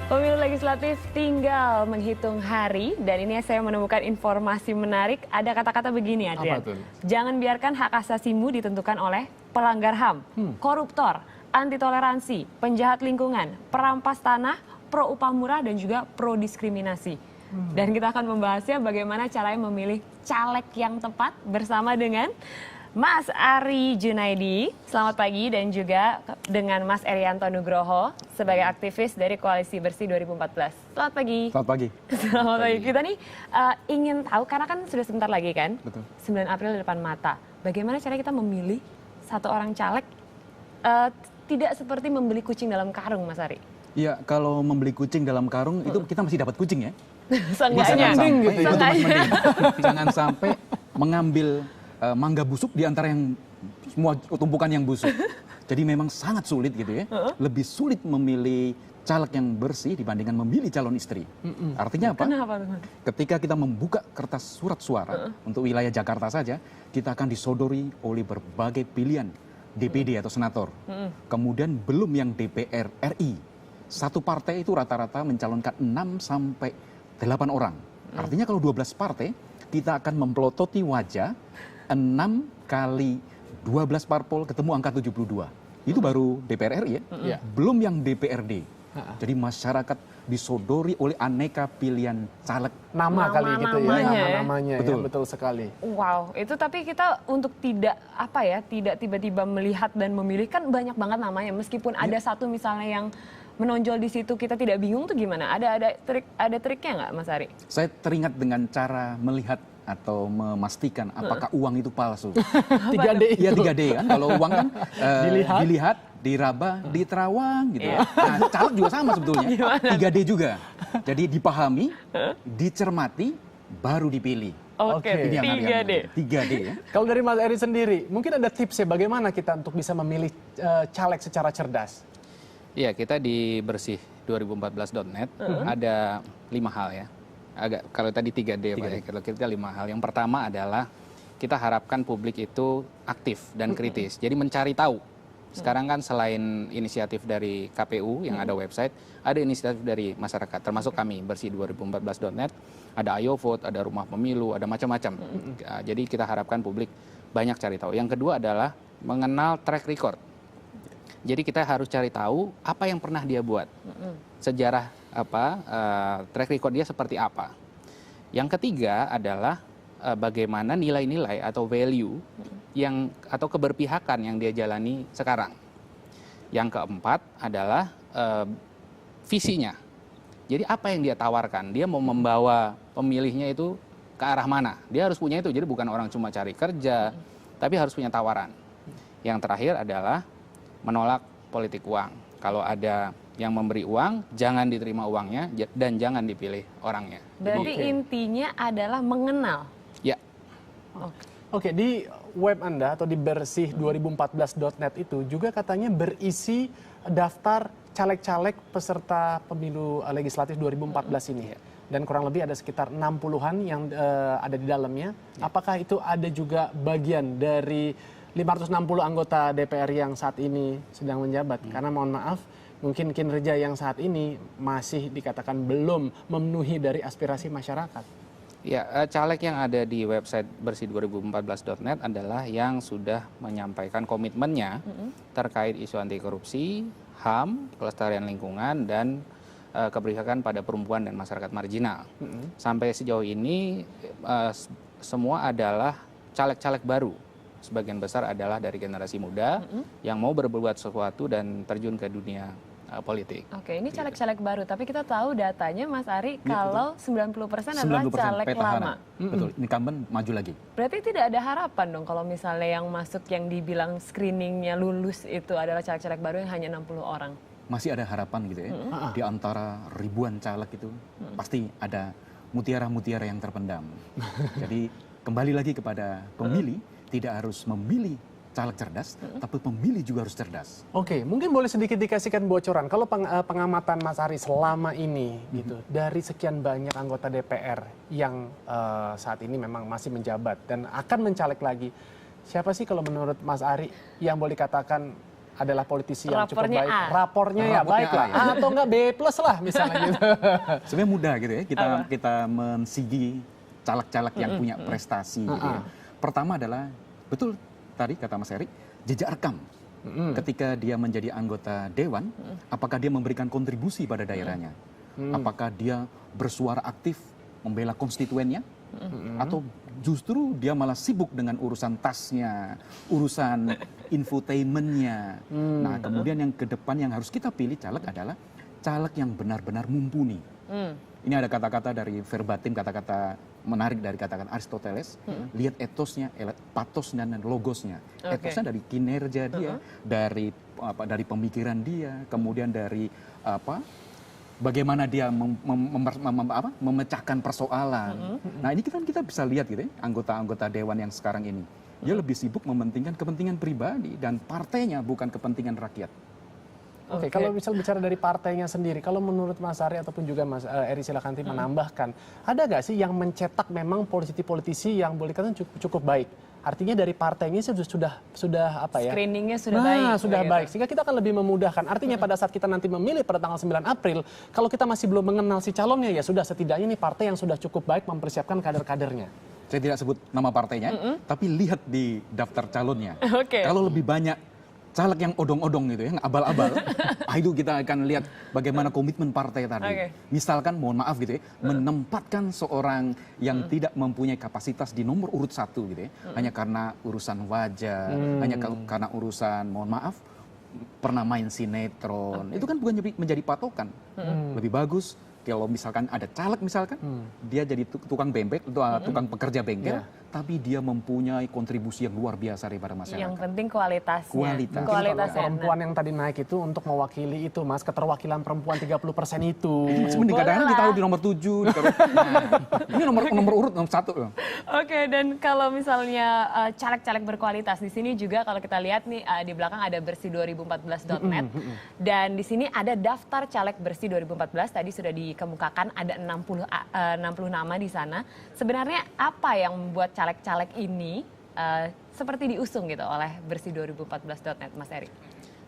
Pemilu legislatif tinggal menghitung hari dan ini saya menemukan informasi menarik. Ada kata-kata begini, Adrian. Apa tuh? Jangan biarkan hak asasimu ditentukan oleh pelanggar HAM, koruptor, anti toleransi, penjahat lingkungan, perampas tanah, pro upah murah dan juga pro diskriminasi. Dan kita akan membahasnya bagaimana caranya memilih caleg yang tepat bersama dengan Mas Ari Junaidi, selamat pagi, dan juga dengan Mas Erianto Nugroho sebagai aktivis dari Koalisi Bersih 2014. Selamat pagi. Selamat pagi. Selamat pagi. Kita nih ingin tahu, karena kan sudah sebentar lagi kan, Betul. 9 April di depan mata. Bagaimana cara kita memilih satu orang caleg tidak seperti membeli kucing dalam karung, Mas Ari? Iya, kalau membeli kucing dalam karung itu kita masih dapat kucing ya. Seenggaknya. Jangan sampai mengambil mangga busuk di antara yang semua tumpukan yang busuk. Jadi memang sangat sulit gitu ya. Lebih sulit memilih caleg yang bersih dibandingkan memilih calon istri. Artinya apa? Kenapa, teman? Ketika kita membuka kertas surat suara untuk wilayah Jakarta saja, kita akan disodori oleh berbagai pilihan DPD atau senator. Kemudian belum yang DPR RI. Satu partai itu rata-rata mencalonkan 6 sampai 8 orang. Artinya kalau 12 partai, kita akan memplototi wajah 6 kali 12 parpol ketemu angka 72. Itu baru DPR RI ya. Belum yang DPRD. Jadi masyarakat disodori oleh aneka pilihan caleg. Nama kali gitu ya, nama-namanya. Betul. Ya, betul sekali. Wow, itu tapi kita untuk tidak tidak tiba-tiba melihat dan memilih, kan banyak banget namanya. Meskipun ada satu misalnya yang menonjol di situ, kita tidak bingung tuh gimana? Ada triknya nggak, Mas Ari? Saya teringat dengan cara melihat atau memastikan apakah uang itu palsu. 3D Iya itu. 3D kan. Kalau uang kan dilihat, diraba, diterawang gitu ya. Nah, caleg juga sama sebetulnya. 3D juga. Jadi dipahami, dicermati, baru dipilih. Oke, Ini yang 3D. 3D ya. Kalau dari Mas Eri sendiri, mungkin ada tipsnya bagaimana kita untuk bisa memilih caleg secara cerdas? Iya, kita di bersih2014.net ada 5 hal ya. Kalau tadi 3D, Pak, ya. Kalau kita 5 hal. Yang pertama adalah kita harapkan publik itu aktif dan kritis. Jadi mencari tahu. Sekarang kan selain inisiatif dari KPU yang ada website, ada inisiatif dari masyarakat, termasuk kami bersih2014.net, ada Ayo Vote, ada Rumah Pemilu, ada macam-macam. Jadi kita harapkan publik banyak cari tahu. Yang kedua adalah mengenal track record. Jadi kita harus cari tahu apa yang pernah dia buat, sejarah track record dia seperti apa. Yang ketiga adalah bagaimana nilai-nilai atau value atau keberpihakan yang dia jalani sekarang. Yang keempat adalah visinya. Jadi apa yang dia tawarkan, dia mau membawa pemilihnya itu ke arah mana. Dia harus punya itu, jadi bukan orang cuma cari kerja, tapi harus punya tawaran. Yang terakhir adalah menolak politik uang. Kalau ada yang memberi uang, jangan diterima uangnya dan jangan dipilih orangnya. Berarti intinya adalah mengenal. Ya. Oke, di web Anda atau di bersih2014.net itu juga katanya berisi daftar caleg-caleg peserta pemilu legislatif 2014 ini. Dan kurang lebih ada sekitar 60-an yang ada di dalamnya. Apakah itu ada juga bagian dari 560 anggota DPR yang saat ini sedang menjabat? Karena mohon maaf, mungkin kinerja yang saat ini masih dikatakan belum memenuhi dari aspirasi masyarakat. Ya, caleg yang ada di website bersih2014.net adalah yang sudah menyampaikan komitmennya terkait isu anti korupsi, HAM, kelestarian lingkungan, dan keberpihakan pada perempuan dan masyarakat marginal. Sampai sejauh ini semua adalah caleg-caleg baru. Sebagian besar adalah dari generasi muda yang mau berbuat sesuatu dan terjun ke dunia politik. Oke, ini caleg-caleg baru, tapi kita tahu datanya, Mas Ari, kalau 90% adalah 90% caleg petahana. lama. Betul, incumbent maju lagi. Berarti tidak ada harapan dong kalau misalnya yang masuk yang dibilang screeningnya lulus itu adalah caleg-caleg baru yang hanya 60 orang. Masih ada harapan gitu ya. Di antara ribuan caleg itu pasti ada mutiara-mutiara yang terpendam. Jadi kembali lagi kepada pemilih, tidak harus memilih caleg cerdas, tapi pemilih juga harus cerdas. Oke, mungkin boleh sedikit dikasihkan bocoran. Kalau pengamatan Mas Ari selama ini, gitu, dari sekian banyak anggota DPR yang saat ini memang masih menjabat dan akan mencaleg lagi, siapa sih kalau menurut Mas Ari yang boleh dikatakan adalah politisi yang cukup Rapornya baik, A. rapornya ya Rapornya baik lah, A, ya. atau enggak B+ lah misalnya gitu. Sebenarnya mudah gitu ya kita mensigi caleg-caleg yang punya prestasi gitu ya. Pertama adalah betul tadi kata Mas Erik, jejak rekam. Ketika dia menjadi anggota dewan, apakah dia memberikan kontribusi pada daerahnya? Apakah dia bersuara aktif membela konstituennya? Atau justru dia malah sibuk dengan urusan tasnya, urusan infotainmentnya. Nah, kemudian yang ke depan yang harus kita pilih caleg adalah caleg yang benar-benar mumpuni. Ini ada kata-kata dari verbatim, kata-kata menarik dari kata-kata Aristoteles. Lihat etosnya, patos dan logosnya. Etosnya dari kinerja dia, dari pemikiran dia, kemudian dari bagaimana dia memecahkan persoalan. Nah, ini kita bisa lihat gitu ya, anggota-anggota dewan yang sekarang ini. Dia lebih sibuk mementingkan kepentingan pribadi dan partainya, bukan kepentingan rakyat. Oke, kalau misal bicara dari partainya sendiri, kalau menurut Mas Ari ataupun juga Mas Eri silakan menambahkan, ada nggak sih yang mencetak memang politisi-politisi yang boleh katakan cukup baik? Artinya dari partainya sudah apa ya? Screeningnya sudah baik. Sudah begitu. baik, sehingga kita akan lebih memudahkan. Artinya pada saat kita nanti memilih pada tanggal 9 April, kalau kita masih belum mengenal si calonnya, ya sudah setidaknya ini partai yang sudah cukup baik mempersiapkan kader-kadernya. Saya tidak sebut nama partainya, tapi lihat di daftar calonnya. Oke. Kalau lebih banyak caleg yang odong-odong gitu ya, yang abal-abal, itu kita akan lihat bagaimana komitmen partai tadi. Oke. Misalkan, mohon maaf gitu ya, menempatkan seorang yang tidak mempunyai kapasitas di nomor urut 1 gitu ya, hanya karena urusan wajah, hanya karena urusan, mohon maaf, pernah main sinetron, itu kan bukan menjadi patokan. Lebih bagus kalau misalkan ada caleg misalkan, dia jadi tukang bengkel, tukang pekerja bengkel, tapi dia mempunyai kontribusi yang luar biasa daripada masyarakat. Yang penting kualitasnya. Kualitas. Kualitasnya. Perempuan yang tadi naik itu untuk mewakili itu, Mas, keterwakilan perempuan 30% itu. Sebenarnya kadang-kadang ditaruh di nomor 7, ini nomor urut nomor 1. Oke, dan kalau misalnya caleg-caleg berkualitas di sini juga kalau kita lihat nih di belakang ada bersih2014.net dan di sini ada daftar caleg bersih 2014 tadi sudah dikemukakan ada 60 nama di sana. Sebenarnya apa yang membuat caleg-caleg ini seperti diusung gitu oleh bersih2014.net, Mas Erik?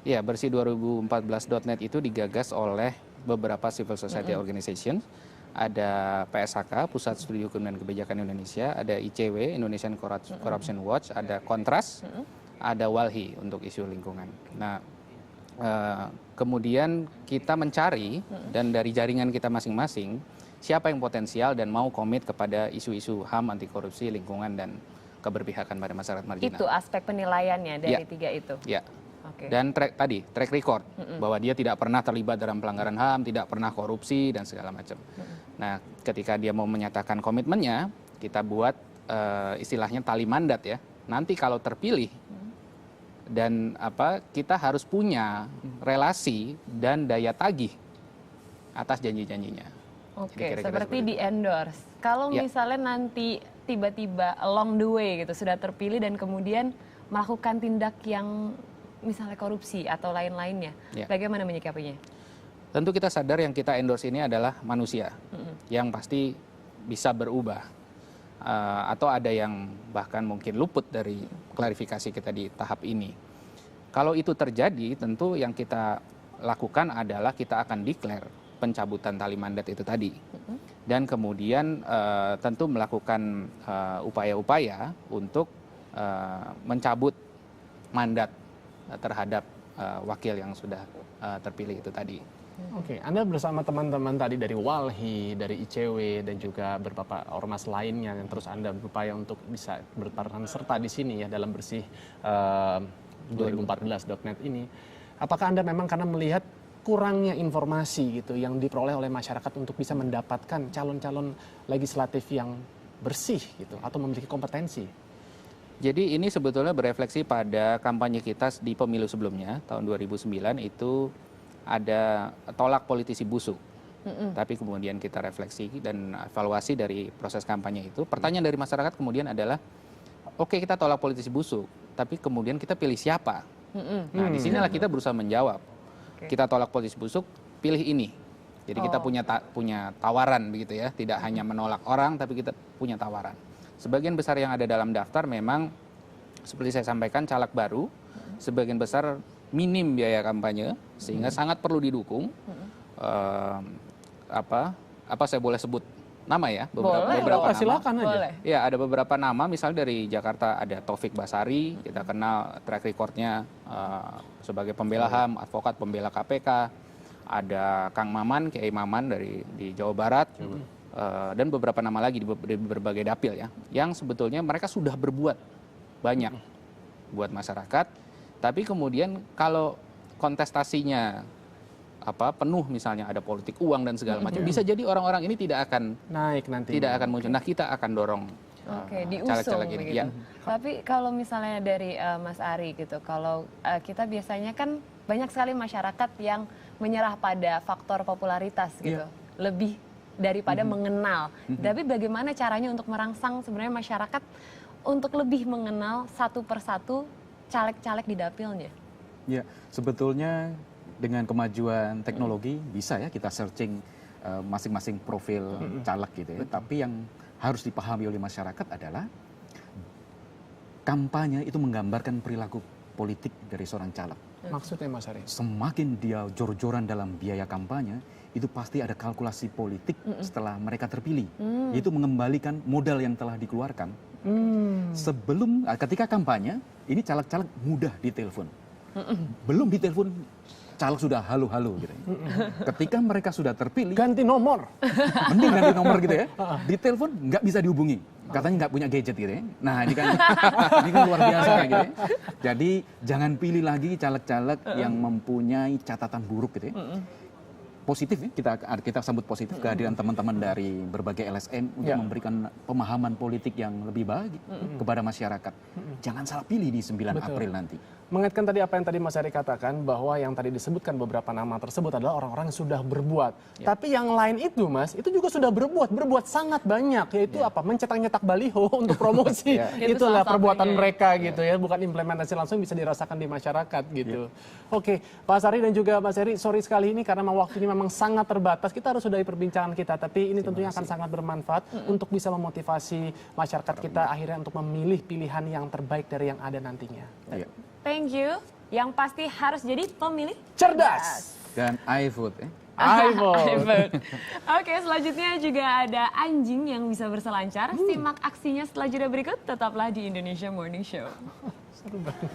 Ya, bersih2014.net itu digagas oleh beberapa civil society organization. Ada PSHK, Pusat Studi Hukum dan Kebijakan Indonesia, ada ICW, Indonesian Corruption Watch, ada Kontras, ada WALHI untuk isu lingkungan. Nah, kemudian kita mencari dan dari jaringan kita masing-masing, siapa yang potensial dan mau komit kepada isu-isu HAM, anti korupsi, lingkungan, dan keberpihakan pada masyarakat marginal. Itu aspek penilaiannya dari tiga itu? Ya. Oke. Dan track record bahwa dia tidak pernah terlibat dalam pelanggaran HAM, tidak pernah korupsi dan segala macam. Nah, ketika dia mau menyatakan komitmennya, kita buat istilahnya tali mandat ya. Nanti kalau terpilih dan kita harus punya relasi dan daya tagih atas janji-janjinya. Oke, Jadi kira-kira seperti seperti di endorse. Kalau Ya. misalnya nanti tiba-tiba along the way gitu sudah terpilih dan kemudian melakukan tindak yang misalnya korupsi atau lain-lainnya, Ya. bagaimana menyikapinya? Tentu kita sadar yang kita endorse ini adalah manusia yang pasti bisa berubah. Atau ada yang bahkan mungkin luput dari klarifikasi kita di tahap ini. Kalau itu terjadi, tentu yang kita lakukan adalah kita akan declare pencabutan tali mandat itu tadi. Dan kemudian tentu melakukan upaya-upaya untuk mencabut mandat terhadap wakil yang sudah terpilih itu tadi. Oke, Anda bersama teman-teman tadi dari WALHI, dari ICW, dan juga beberapa ormas lainnya yang terus Anda berupaya untuk bisa berperan serta di sini ya dalam bersih 2014.net ini. Apakah Anda memang karena melihat kurangnya informasi gitu yang diperoleh oleh masyarakat untuk bisa mendapatkan calon-calon legislatif yang bersih gitu atau memiliki kompetensi? Jadi ini sebetulnya berefleksi pada kampanye kita di pemilu sebelumnya, tahun 2009 itu ada tolak politisi busuk. Tapi kemudian kita refleksi dan evaluasi dari proses kampanye itu. Pertanyaan dari masyarakat kemudian adalah, oke, kita tolak politisi busuk, tapi kemudian kita pilih siapa? Nah, disinilah kita berusaha menjawab. Kita tolak politisi busuk, pilih ini. Jadi kita punya tawaran begitu ya, tidak hanya menolak orang, tapi kita punya tawaran. Sebagian besar yang ada dalam daftar memang seperti saya sampaikan caleg baru, sebagian besar minim biaya kampanye sehingga sangat perlu didukung. Apa saya boleh sebut nama ya? Beberapa nama. Silakan aja. Boleh. Ya, ada beberapa nama, misalnya dari Jakarta ada Taufik Basari, kita kenal track recordnya sebagai pembela HAM, advokat pembela KPK. Ada Kang Maman, Kiai Maman di Jawa Barat, dan beberapa nama lagi di berbagai dapil ya, yang sebetulnya mereka sudah berbuat banyak buat masyarakat, tapi kemudian kalau kontestasinya penuh misalnya ada politik uang dan segala macam, bisa jadi orang-orang ini tidak akan naik nanti. Tidak akan muncul. Nah, kita akan dorong Diusung caleg-caleg ini. begitu. Ya. Tapi kalau misalnya dari Mas Ari gitu, kalau kita biasanya kan banyak sekali masyarakat yang menyerah pada faktor popularitas gitu, lebih daripada mengenal. Tapi bagaimana caranya untuk merangsang sebenarnya masyarakat untuk lebih mengenal satu persatu caleg-caleg di dapilnya? Ya, sebetulnya dengan kemajuan teknologi bisa ya kita searching masing-masing profil caleg gitu ya. Tapi yang harus dipahami oleh masyarakat adalah kampanye itu menggambarkan perilaku politik dari seorang caleg. Maksudnya Mas Ari? Semakin dia jor-joran dalam biaya kampanye, itu pasti ada kalkulasi politik setelah mereka terpilih. Yaitu mengembalikan modal yang telah dikeluarkan. Ketika kampanye, ini caleg-caleg mudah ditelepon. Belum ditelepon, caleg sudah halo-halo gitu. Ketika mereka sudah terpilih, Ganti nomor. mending ganti nomor gitu ya. Ditelepon nggak bisa dihubungi. Katanya nggak punya gadget gitu ya. Nah ini kan luar biasa gitu ya. Jadi jangan pilih lagi caleg-caleg yang mempunyai catatan buruk gitu ya. Positif ya, kita sambut positif kehadiran teman-teman dari berbagai LSM untuk memberikan pemahaman politik yang lebih baik kepada masyarakat. Jangan salah pilih di 9 April nanti. Mengingatkan tadi apa yang tadi Mas Ari katakan, bahwa yang tadi disebutkan beberapa nama tersebut adalah orang-orang yang sudah berbuat. Tapi yang lain itu Mas, itu juga sudah berbuat sangat banyak, yaitu mencetak-nyetak baliho untuk promosi. Itulah perbuatan mereka gitu ya, bukan implementasi langsung bisa dirasakan di masyarakat gitu. Oke, Pak Sari dan juga Mas Eri, sorry sekali ini karena waktunya memang sangat terbatas, kita harus sudahi perbincangan kita, tapi ini tentunya akan sangat bermanfaat untuk bisa memotivasi masyarakat kita akhirnya untuk memilih pilihan yang terbaik dari yang ada nantinya. Thank you. Yang pasti harus jadi pemilih cerdas. Dan iVote ya. iVote. Oke, selanjutnya juga ada anjing yang bisa berselancar. Simak aksinya setelah jeda berikut. Tetaplah di Indonesia Morning Show. Seru banget.